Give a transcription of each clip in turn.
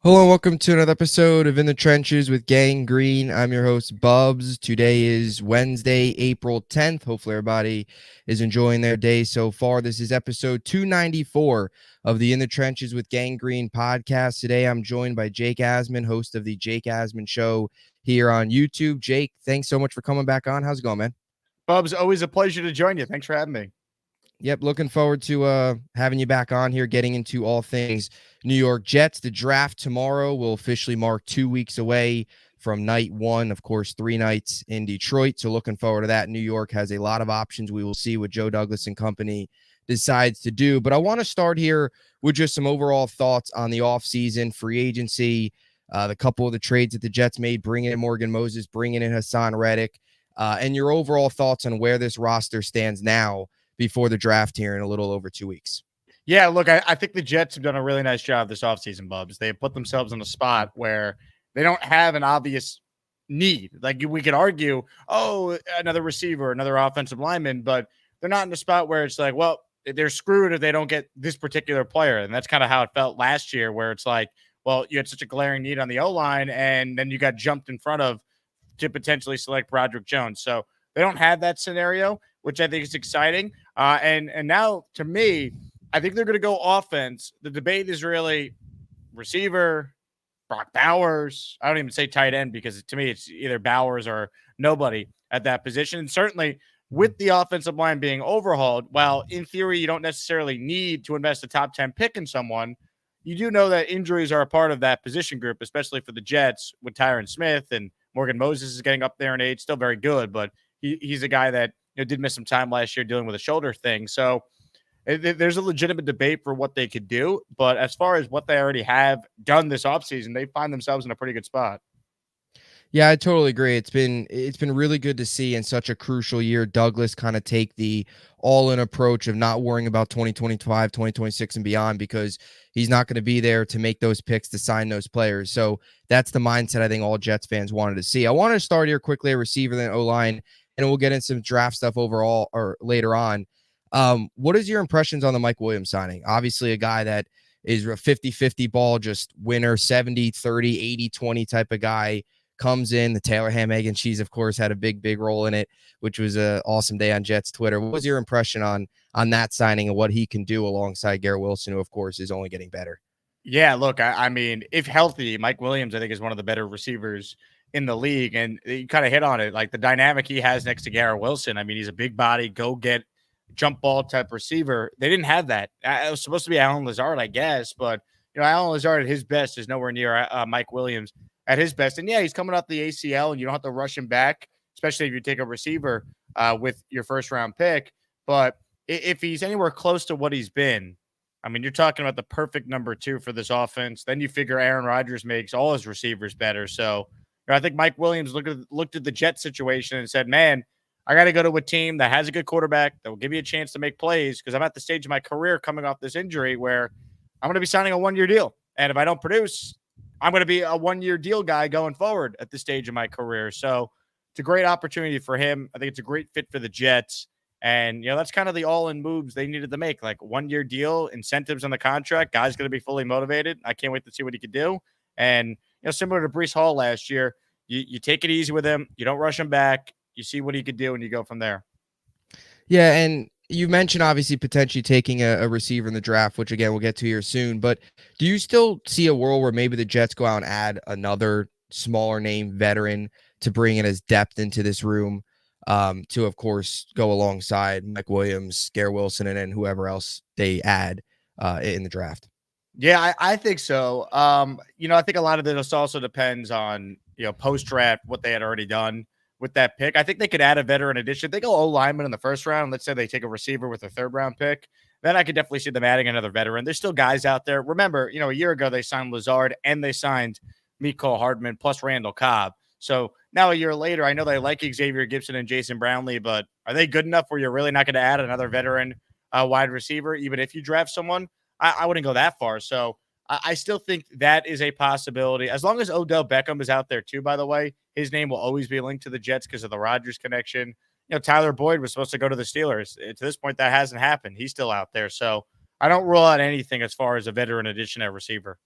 Hello and welcome to another episode of In the Trenches with Gang Green. I'm your host, Bubbs. Today is Wednesday, April 10th. Hopefully everybody is enjoying their day so far. This is episode 294 of the In the Trenches with Gang Green podcast. Today I'm joined by Jake Asman, host of the Jake Asman Show here on YouTube. Jake, thanks so much for coming back on. How's it going, man? Bubs, always a pleasure to join you. Thanks for having me. Yep, looking forward to having you back on here, getting into all things New York Jets. The draft tomorrow will officially mark 2 weeks away from night one. Of course, 3 nights in Detroit. So looking forward to that. New York has a lot of options. We will see what Joe Douglas and company decides to do. But I want to start here with just some overall thoughts on the offseason, free agency, the couple of the trades that the Jets made, bringing in Morgan Moses, bringing in Hassan Ridge, and your overall thoughts on where this roster stands now before the draft here in a little over 2 weeks. Yeah, look, I think the Jets have done a really nice job this offseason, Bubs. They have put themselves in a spot where they don't have an obvious need. Like we could argue, oh, another receiver, another offensive lineman, but they're not in a spot where it's like, well, they're screwed if they don't get this particular player. And that's kind of how it felt last year, where it's like, well, you had such a glaring need on the O-line, and then you got jumped in front of to potentially select Broderick Jones. So they don't have that scenario, which I think is exciting. And now, to me, I think they're going to go offense. The debate is really receiver, Brock Bowers. I don't even say tight end because to me it's either Bowers or nobody at that position. And certainly with the offensive line being overhauled, while in theory you don't necessarily need to invest a top 10 pick in someone, you do know that injuries are a part of that position group, especially for the Jets with Tyron Smith, and Morgan Moses is getting up there in age, still very good, but he's a guy that did miss some time last year dealing with a shoulder thing. So there's a legitimate debate for what they could do. But as far as what they already have done this offseason, they find themselves in a pretty good spot. Yeah, I totally agree. It's been really good to see in such a crucial year Douglas kind of take the all-in approach of not worrying about 2025, 2026 and beyond, because he's not going to be there to make those picks, to sign those players. So that's the mindset I think all Jets fans wanted to see. I want to start here quickly at receiver, then O-line, and we'll get into some draft stuff overall or later on. What is your impressions on the Mike Williams signing? Obviously a guy that is a 50-50 ball, just winner, 70-30, 80-20 type of guy. Comes in, the Taylor ham, egg, and cheese, of course, had a big role in it, which was an awesome day on Jets Twitter. What was your impression on that signing and what he can do alongside Garrett Wilson, who, of course, is only getting better? Yeah, look, I mean, if healthy, Mike Williams, I think, is one of the better receivers in the league. And you kind of hit on it, like the dynamic he has next to Garrett Wilson. I mean, he's a big body, go get jump ball type receiver. They didn't have that. It was supposed to be Alan Lazard, I guess, but Alan Lazard at his best is nowhere near Mike Williams at his best. And yeah, he's coming off the ACL, and you don't have to rush him back, especially if you take a receiver with your first round pick. But if he's anywhere close to what he's been, I mean, you're talking about the perfect number 2 for this offense. Then you figure Aaron Rodgers makes all his receivers better. So I think Mike Williams looked at the Jet situation and said, man, I got to go to a team that has a good quarterback that will give me a chance to make plays, because I'm at the stage of my career coming off this injury where I'm going to be signing a 1-year deal. And if I don't produce, I'm going to be a 1-year deal guy going forward at this stage of my career. So it's a great opportunity for him. I think it's a great fit for the Jets. And, that's kind of the all-in moves they needed to make, like 1-year deal, incentives on the contract. Guy's going to be fully motivated. I can't wait to see what he could do. And, similar to Breece Hall last year, you take it easy with him. You don't rush him back. You see what he could do, and you go from there. Yeah, and you mentioned obviously potentially taking a receiver in the draft, which, again, we'll get to here soon. But do you still see a world where maybe the Jets go out and add another smaller name veteran to bring in as depth into this room? To, of course, go alongside Mike Williams, Garrett Wilson, and then whoever else they add in the draft. Yeah, I think so. I think a lot of this also depends on, post-draft, what they had already done with that pick. I think they could add a veteran addition. If they go O-lineman in the first round, let's say they take a receiver with a third-round pick, then I could definitely see them adding another veteran. There's still guys out there. Remember, a year ago they signed Lazard and they signed Mecole Hardman plus Randall Cobb. So now a year later, I know they like Xavier Gibson and Jason Brownlee, but are they good enough where you're really not going to add another veteran wide receiver, even if you draft someone? I wouldn't go that far. So I still think that is a possibility. As long as Odell Beckham is out there too, by the way, his name will always be linked to the Jets because of the Rodgers connection. Tyler Boyd was supposed to go to the Steelers. To this point, that hasn't happened. He's still out there. So I don't rule out anything as far as a veteran addition at receiver.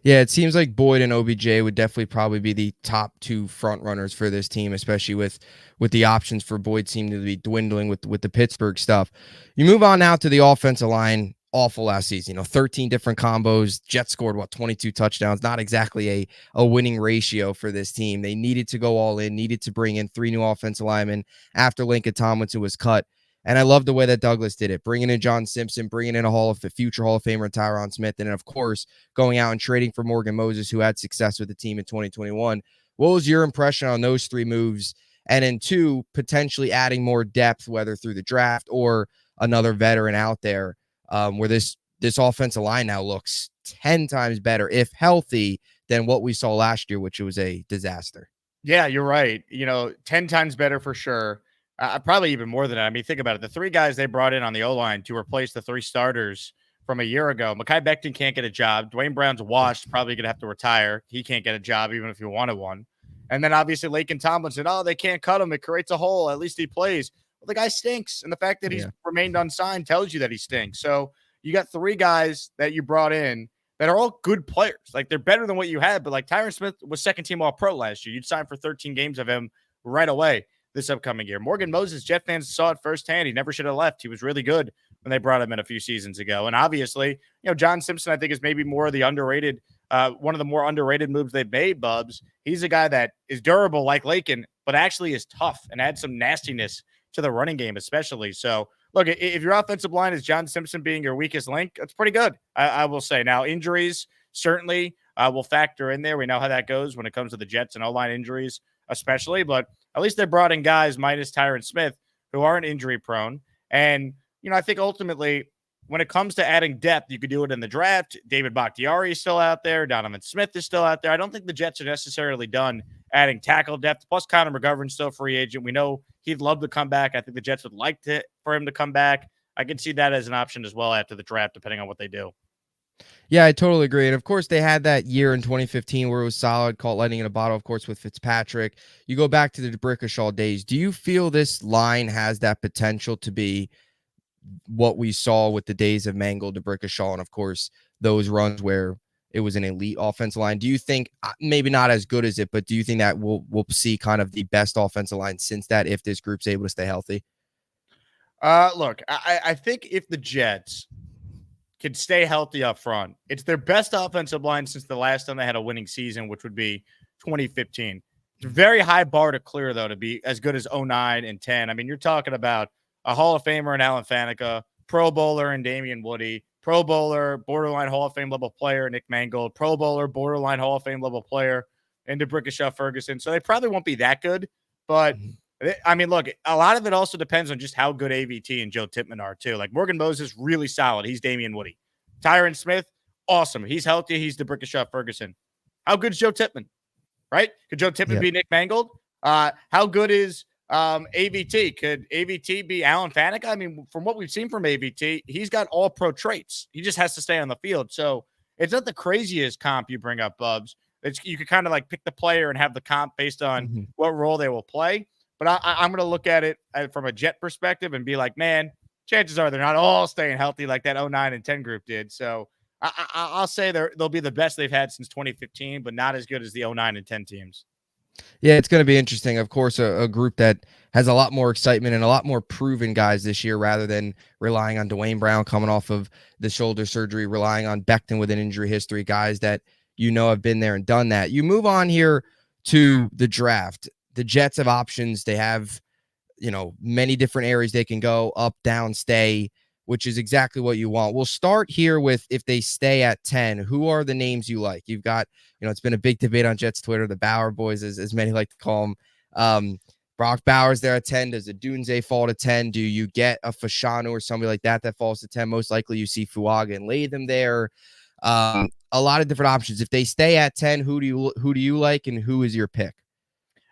Yeah, it seems like Boyd and OBJ would definitely probably be the top two front runners for this team, especially with the options for Boyd seem to be dwindling with the Pittsburgh stuff. You move on now to the offensive line. Awful last season, 13 different combos. Jets scored 22 touchdowns. Not exactly a winning ratio for this team. They needed to go all in, needed to bring in three new offensive linemen after Lincoln Tomlinson was cut. And I love the way that Douglas did it, bringing in John Simpson, bringing in a future Hall of Famer Tyron Smith, and then of course going out and trading for Morgan Moses, who had success with the team in 2021. What was your impression on those three moves? And then two, potentially adding more depth, whether through the draft or another veteran out there, where this offensive line now looks 10 times better, if healthy, than what we saw last year, which was a disaster. Yeah, you're right. 10 times better for sure. Probably even more than that. I mean, think about it. The three guys they brought in on the O line to replace the three starters from a year ago. Mekhi Becton can't get a job. Dwayne Brown's washed, probably going to have to retire. He can't get a job, even if he wanted one. And then obviously Laken Tomlinson, oh, they can't cut him. It creates a hole. At least he plays. Well, the guy stinks. And the fact that he's Yeah. remained unsigned tells you that he stinks. So you got three guys that you brought in that are all good players. Like they're better than what you had, but like Tyron Smith was second team all pro last year. You'd sign for 13 games of him right away this upcoming year. Morgan Moses, Jet fans saw it firsthand. He never should have left. He was really good when they brought him in a few seasons ago. And obviously, John Simpson, I think, is maybe more of the underrated, one of the more underrated moves they've made, Bubbs. He's a guy that is durable like Laken, but actually is tough and adds some nastiness to the running game, especially. So look, if your offensive line is John Simpson being your weakest link, that's pretty good, I will say. Now, injuries certainly will factor in there. We know how that goes when it comes to the Jets and O-line injuries, especially. But at least they brought in guys minus Tyron Smith who aren't injury prone. And, I think ultimately when it comes to adding depth, you could do it in the draft. David Bakhtiari is still out there. Donovan Smith is still out there. I don't think the Jets are necessarily done adding tackle depth. Plus, Connor McGovern's still a free agent. We know he'd love to come back. I think the Jets would like for him to come back. I can see that as an option as well after the draft, depending on what they do. Yeah, I totally agree. And of course, they had that year in 2015 where it was solid, caught lightning in a bottle, of course, with Fitzpatrick. You go back to the D'Brickashaw days. Do you feel this line has that potential to be what we saw with the days of Mangold, D'Brickashaw, and of course, those runs where it was an elite offensive line? Do you think, maybe not as good as it, but do you think that we'll see kind of the best offensive line since that if this group's able to stay healthy? Look, I think if the Jets can stay healthy up front, it's their best offensive line since the last time they had a winning season, which would be 2015. It's a very high bar to clear, though, to be as good as 09 and 10. I mean, you're talking about a Hall of Famer in Alan Faneca, Pro Bowler in Damian Woody, Pro Bowler, borderline Hall of Fame level player, Nick Mangold, Pro Bowler, borderline Hall of Fame level player, and D'Brickashaw Ferguson. So they probably won't be that good, but Mhm. I mean, look, a lot of it also depends on just how good AVT and Joe Tippmann are, too. Like Morgan Moses, really solid. He's Damian Woody. Tyron Smith, awesome. He's healthy. He's D'Brickashaw Ferguson. How good is Joe Tippmann, right? Could Joe Tippmann Yeah. be Nick Mangold? How good is AVT? Could AVT be Alan Faneca? I mean, from what we've seen from AVT, he's got all pro traits. He just has to stay on the field. So it's not the craziest comp you bring up, Bubbs. You could kind of like pick the player and have the comp based on Mhm. what role they will play. But I'm going to look at it from a Jet perspective and be like, man, chances are they're not all staying healthy like that 09 and 10 group did. So I'll say they'll be the best they've had since 2015, but not as good as the 09 and 10 teams. Yeah, it's going to be interesting. Of course, a group that has a lot more excitement and a lot more proven guys this year rather than relying on Dwayne Brown coming off of the shoulder surgery, relying on Becton with an injury history, guys that have been there and done that. You move on here to the draft. The Jets have options. They have many different areas they can go up, down, stay, which is exactly what you want. We'll start here with if they stay at 10, who are the names you like? You've got, it's been a big debate on Jets Twitter, the Bauer boys, as many like to call them. Brock Bowers there at 10. Does a Dunze fall to 10? Do you get a Fashanu or somebody like that falls to 10? Most likely you see Fuaga and lay them there. A lot of different options. If they stay at 10, who do you like and who is your pick?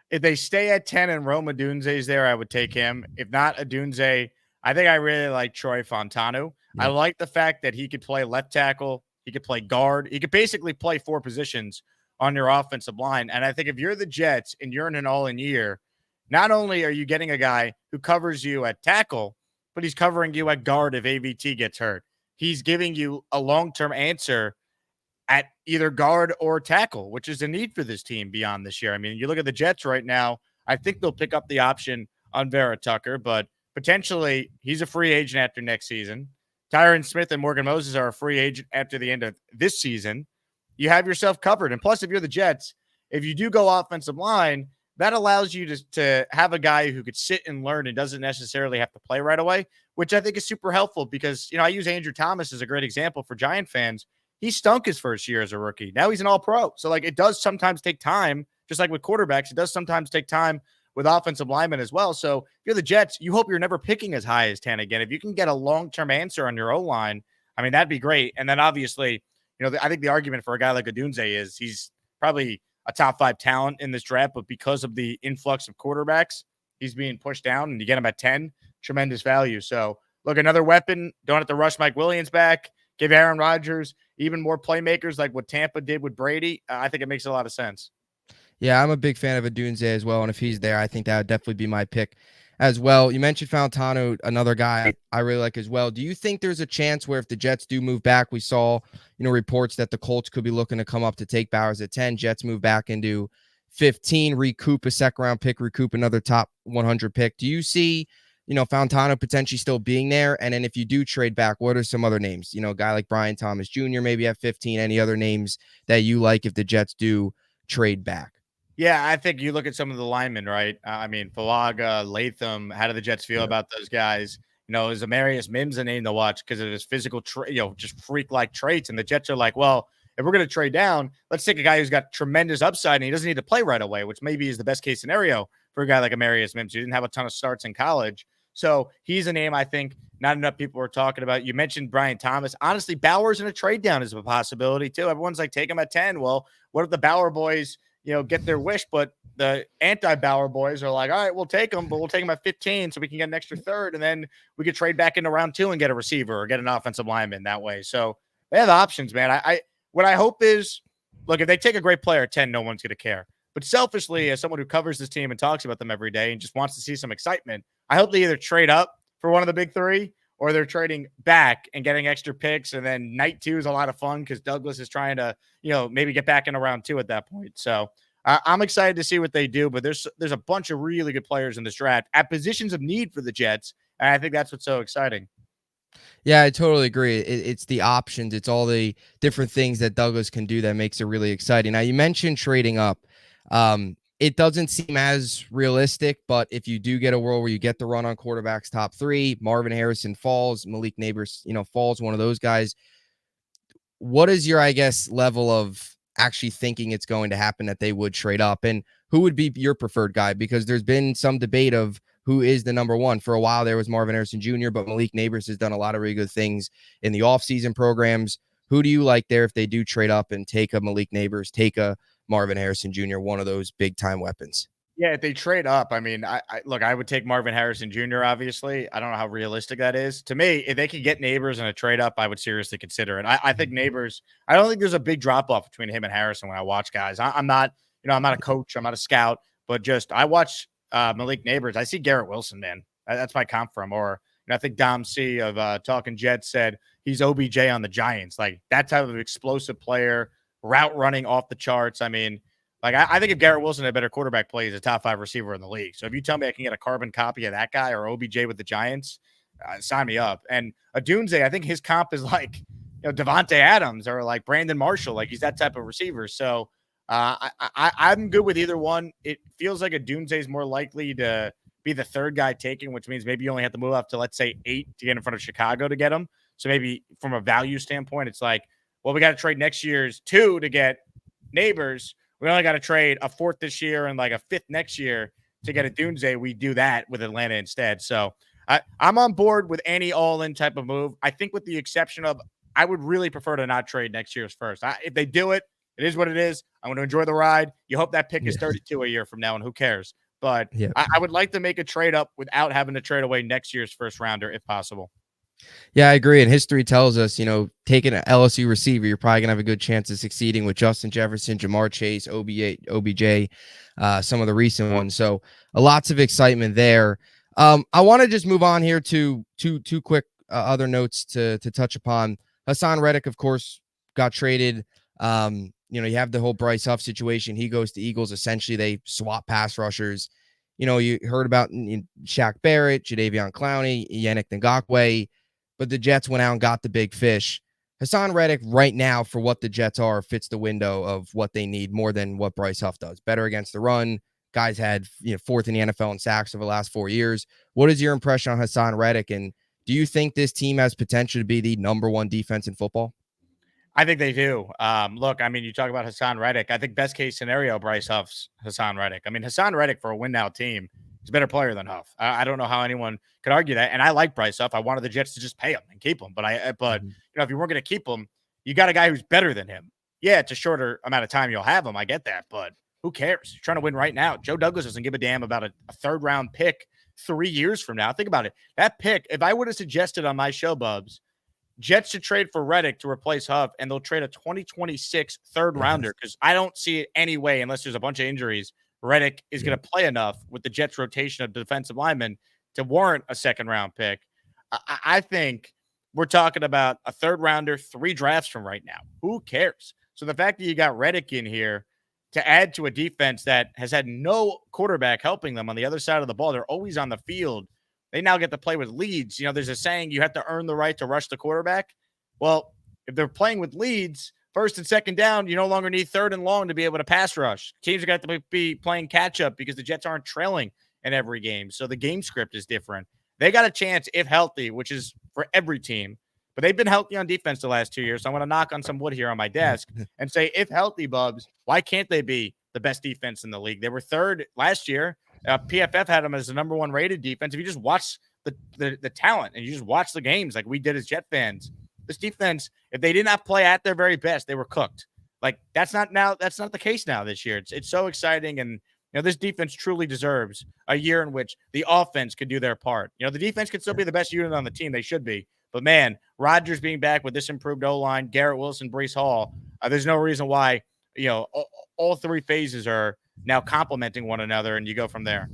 If they stay at 10 and Roma Dunze's there, I would take him. If not a Dunze, I think I really like Troy Fontanu. I Yeah. like the fact that he could play left tackle, he could play guard, he could basically play four positions on your offensive line. And I think if you're the Jets and you're in an all-in year, not only are you getting a guy who covers you at tackle, but he's covering you at guard if AVT gets hurt. He's giving you a long-term answer at either guard or tackle, which is a need for this team beyond this year. I mean, you look at the Jets right now, I think they'll pick up the option on Vera Tucker, but potentially he's a free agent after next season. Tyron Smith and Morgan Moses are a free agent after the end of this season. You have yourself covered. And plus, if you're the Jets, if you do go offensive line, that allows you to have a guy who could sit and learn and doesn't necessarily have to play right away, which I think is super helpful because, I use Andrew Thomas as a great example for Giant fans. He stunk his first year as a rookie. Now he's an all pro. So, like, it does sometimes take time, just like with quarterbacks, it does sometimes take time with offensive linemen as well. So, if you're the Jets, you hope you're never picking as high as 10 again. If you can get a long term answer on your O line, I mean, that'd be great. And then obviously, I think the argument for a guy like Odunze is he's probably a top 5 talent in this draft, but because of the influx of quarterbacks, he's being pushed down, and you get him at 10, tremendous value. So, look, another weapon. Don't have to rush Mike Williams back. Give Aaron Rodgers even more playmakers like what Tampa did with Brady. I think it makes a lot of sense. Yeah, I'm a big fan of Odunze as well, and if he's there, I think that would definitely be my pick as well. You mentioned Fantano, another guy I really like as well. Do you think there's a chance where if the Jets do move back, we saw, reports that the Colts could be looking to come up to take Bowers at 10, Jets move back into 15, recoup a second round pick, recoup another top 100 pick. Do you see, Fantano potentially still being there? And then if you do trade back, what are some other names? A guy like Brian Thomas Jr. maybe at 15, any other names that you like if the Jets do trade back? Yeah, I think you look at some of the linemen, right? I mean, Falaga, Latham. How do the Jets feel about those guys? Is Amarius Mims a name to watch because of his physical, just freak-like traits? And the Jets are like, well, if we're going to trade down, let's take a guy who's got tremendous upside and he doesn't need to play right away, which maybe is the best case scenario for a guy like Amarius Mims. He didn't have a ton of starts in college. So he's a name I think not enough people are talking about. You mentioned Brian Thomas. Honestly, Bowers in a trade down is a possibility too. Everyone's like, take him at 10. Well, what if the Bauer boys get their wish, but the anti-Bauer boys are like, all right, we'll take them, but we'll take them at 15 so we can get an extra third, and then we could trade back into round 2 and get a receiver or get an offensive lineman that way. So they have options, man. What I hope is, look, if they take a great player at 10, no one's going to care. But selfishly, as someone who covers this team and talks about them every day and just wants to see some excitement, I hope they either trade up for one of the big 3 or they're trading back and getting extra picks. And then night 2 is a lot of fun because Douglas is trying to, maybe get back into round 2 at that point. So I'm excited to see what they do, but there's a bunch of really good players in this draft at positions of need for the Jets. And I think that's what's so exciting. Yeah, I totally agree. It's the options. It's all the different things that Douglas can do that makes it really exciting. Now, you mentioned trading up. It doesn't seem as realistic, but if you do get a world where you get the run on quarterbacks top 3, Marvin Harrison falls, Malik Neighbors, falls, one of those guys. What is your, I guess, level of actually thinking it's going to happen that they would trade up? And who would be your preferred guy? Because there's been some debate of who is the number one. For a while, there was Marvin Harrison Jr., but Malik Neighbors has done a lot of really good things in the offseason programs. Who do you like there if they do trade up and take a Malik Neighbors, take a Marvin Harrison Jr., one of those big-time weapons? Yeah, if they trade up, I mean, I would take Marvin Harrison Jr., obviously. I don't know how realistic that is. To me, if they could get Neighbors in a trade up, I would seriously consider it. I think Neighbors, I don't think there's a big drop off between him and Harrison when I watch guys. I'm not, I'm not a coach, I'm not a scout, but just I watch Malik Neighbors. I see Garrett Wilson, man. That's my comp for him. Or I think Dom C of Talking Jets said he's OBJ on the Giants. Like that type of explosive player, route running off the charts. I mean, like, I think if Garrett Wilson had better quarterback play, he's a top 5 receiver in the league. So if you tell me I can get a carbon copy of that guy or OBJ with the Giants, sign me up. And Odunze, I think his comp is like, Devontae Adams or like Brandon Marshall. Like he's that type of receiver. So I'm good with either one. It feels like Odunze is more likely to be the third guy taken, which means maybe you only have to move up to, let's say, 8 to get in front of Chicago to get him. So maybe from a value standpoint, it's like, well, we got to trade next year's 2 to get Neighbors. We only got to trade a 4th this year and like a 5th next year to get a Odunze. We do that with Atlanta instead. So I'm on board with any all-in type of move. I think with the exception of I would really prefer to not trade next year's first. If they do it, it is what it is. I want to enjoy the ride. You hope that pick is 32 a year from now, and who cares? But Yeah. I would like to make a trade up without having to trade away next year's first rounder if possible. Yeah, I agree. And history tells us, taking an LSU receiver, you're probably going to have a good chance of succeeding with Justin Jefferson, Jamar Chase, OBJ, some of the recent ones. So lots of excitement there. I want to just move on here to two quick other notes to touch upon. Hassan Reddick, of course, got traded You have the whole Bryce Huff situation. He goes to Eagles. Essentially, they swap pass rushers. You heard about Shaq Barrett, Jadeveon Clowney, Yannick Ngakoue, but the Jets went out and got the big fish. Hassan Reddick right now, for what the Jets are, fits the window of what they need more than what Bryce Huff does. Better against the run. Guys had fourth in the NFL in sacks over the last 4 years. What is your impression on Hassan Reddick? And do you think this team has potential to be the number one defense in football? I think they do. Look, I mean, you talk about Hassan Reddick. I think best case scenario, Bryce Huff's Hassan Reddick. I mean, Hassan Reddick for a win now team is a better player than Huff. I don't know how anyone could argue that. And I like Bryce Huff. I wanted the Jets to just pay him and keep him. But Mhm. if you weren't going to keep him, you got a guy who's better than him. Yeah, it's a shorter amount of time you'll have him. I get that, but who cares? You're trying to win right now. Joe Douglas doesn't give a damn about a third round pick 3 years from now. Think about it. That pick, if I would have suggested on my show, Bubs, Jets should trade for Reddick to replace Huff, and they'll trade a 2026 third rounder Yes. because I don't see it any way, unless there's a bunch of injuries, Reddick is going Yep. to play enough with the Jets' rotation of defensive linemen to warrant a second round pick. I think we're talking about a third rounder 3 drafts from right now. Who cares? So the fact that you got Reddick in here to add to a defense that has had no quarterback helping them on the other side of the ball, they're always on the field. They now get to play with leads. There's a saying you have to earn the right to rush the quarterback. Well, if they're playing with leads, first and second down, you no longer need third and long to be able to pass rush. Teams are going to be playing catch up because the Jets aren't trailing in every game. So the game script is different. They got a chance, if healthy, which is for every team, but they've been healthy on defense the last 2 years. So I'm going to knock on some wood here on my desk and say, if healthy, Bubs, why can't they be the best defense in the league? They were third last year. PFF had them as the number one rated defense. If you just watch the talent and you just watch the games like we did as Jet fans, this defense, if they did not play at their very best, they were cooked. Like that's not the case now this year. It's so exciting, and this defense truly deserves a year in which the offense could do their part. The defense could still be the best unit on the team. They should be. But man, Rodgers being back with this improved O-line, Garrett Wilson, Brees Hall, there's no reason why all 3 phases are now complementing one another, and you go from there.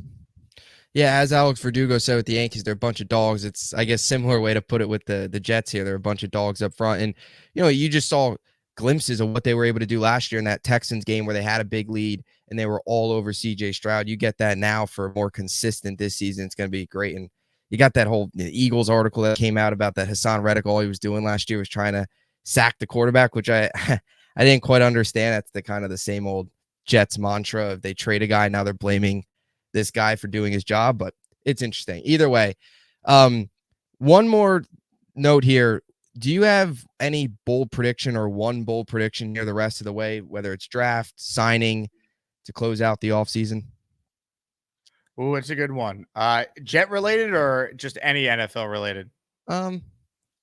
Yeah, as Alex Verdugo said with the Yankees, they're a bunch of dogs. It's, I guess, similar way to put it with the Jets here. They're a bunch of dogs up front. And, you just saw glimpses of what they were able to do last year in that Texans game where they had a big lead and they were all over CJ Stroud. You get that now for more consistent this season. It's going to be great. And you got that whole Eagles article that came out about that Hassan Reddick. All he was doing last year was trying to sack the quarterback, which I I didn't quite understand. That's the kind of the same old Jets mantra. If they trade a guy, now they're blaming this guy for doing his job, but it's interesting. Either way, one more note here. Do you have any bold prediction or one bold prediction here the rest of the way, whether it's draft, signing to close out the offseason? Ooh, it's a good one. Jet related or just any NFL related? Um,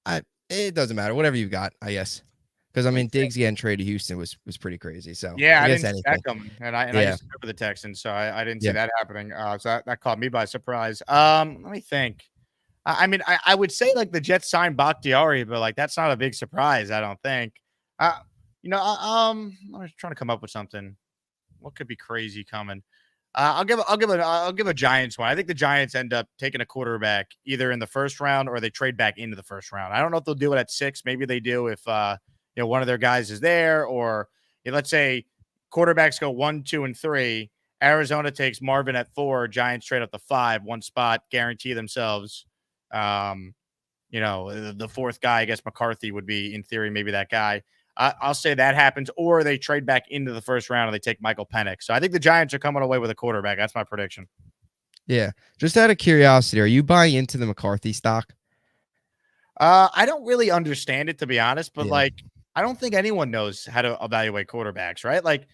I it doesn't matter. Whatever you got, I guess. Because I Let me mean, think. Diggs getting traded to Houston was pretty crazy. So Yeah, I I guess didn't see that anything. coming, and I Yeah. used to cover the Texans, so I didn't see Yeah. that happening. So that caught me by surprise. Let me think. I mean, I would say like the Jets signed Bakhtiari, but like that's not a big surprise, I don't think. Uh, I was trying to come up with something. What could be crazy coming? I'll give a Giants one. I think the Giants end up taking a quarterback either in the first round or they trade back into the first round. I don't know if they'll do it at 6. Maybe they do if one of their guys is there, or let's say quarterbacks go 1, 2, and 3. Arizona takes Marvin at 4. Giants trade up to 5, one spot, guarantee themselves. Um, the fourth guy. I guess McCarthy would be in theory maybe that guy. I'll say that happens, or they trade back into the first round and they take Michael Penix. So I think the Giants are coming away with a quarterback. That's my prediction. Yeah. Just out of curiosity, are you buying into the McCarthy stock? I don't really understand it, to be honest, but Yeah. like I don't think anyone knows how to evaluate quarterbacks, right? Like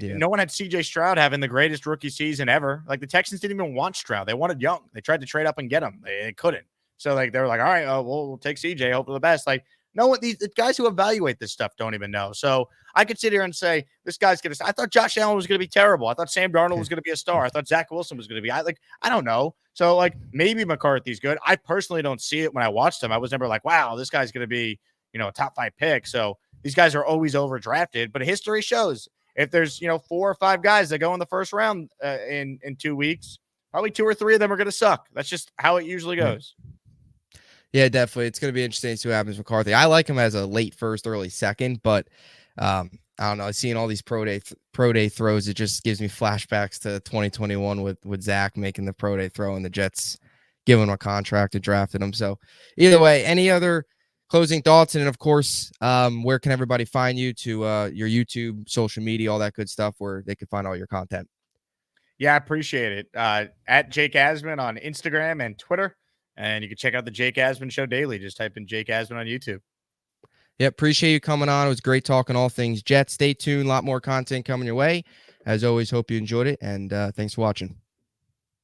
Yeah. no one had CJ Stroud having the greatest rookie season ever. Like the Texans didn't even want Stroud. They wanted Young. They tried to trade up and get him. They couldn't. So like they were like, all right, we'll take CJ, hope for the best. Like no one, these the guys who evaluate this stuff don't even know. So I could sit here and say this guy's gonna. I thought Josh Allen was gonna be terrible. I thought Sam Darnold was gonna be a star. I thought Zach Wilson was gonna be. I don't know. So like maybe McCarthy's good. I personally don't see it when I watched him. I was never like, wow, this guy's gonna be a top 5 pick. So these guys are always overdrafted. But history shows if there's 4 or 5 guys that go in the first round in 2 weeks, probably 2 or 3 of them are gonna suck. That's just how it usually Yeah. goes. Yeah, definitely. It's going to be interesting to see what happens with McCarthy. I like him as a late first, early second, but I don't know. Seeing all these pro day throws, it just gives me flashbacks to 2021 with Zach making the pro day throw and the Jets giving him a contract and drafted him. So either way, any other closing thoughts? And then of course, where can everybody find you to your YouTube, social media, all that good stuff, where they can find all your content? Yeah, I appreciate it. At Jake Asman on Instagram and Twitter. And you can check out the Jake Asman Show daily. Just type in Jake Asman on YouTube. Yeah, appreciate you coming on. It was great talking all things Jets. Stay tuned. A lot more content coming your way. As always, hope you enjoyed it. And thanks for watching.